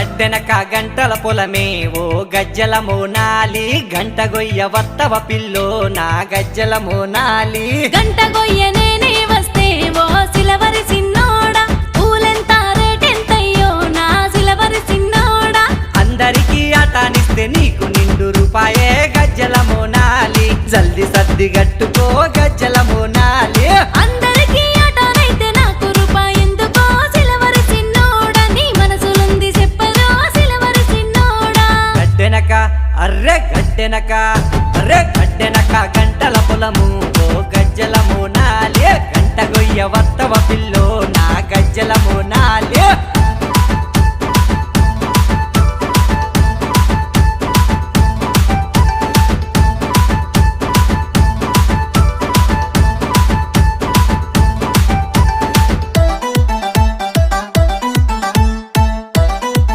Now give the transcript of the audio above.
గడ్డెనక గంటల పొలమే ఓ గజ్జల మోనాలి గంట గొయ్య వత్తవ పిల్లో నా గజ్జల మోనాలి గంట గొయ్య నేనే వస్తే ఓ సిలవరి సిన్నోడా పూలెంత రేటెంతయ్యో నా సిలవరి సిన్నోడా అందరికీ ఆటానిస్తే నీకు నిండు రూపాయే గజ్జల మోనాలి జల్ది సర్ది గట్టుకో గజ్జల మోనాలి అందరికీ ఆటనైతే నాకు రూపాయెందుకో సిలవరి సిన్నోడా నీ మనసులుంది చెప్పలో సిలవరి సిన్నోడా గడ్డెనక అర్రె గడ్డెనక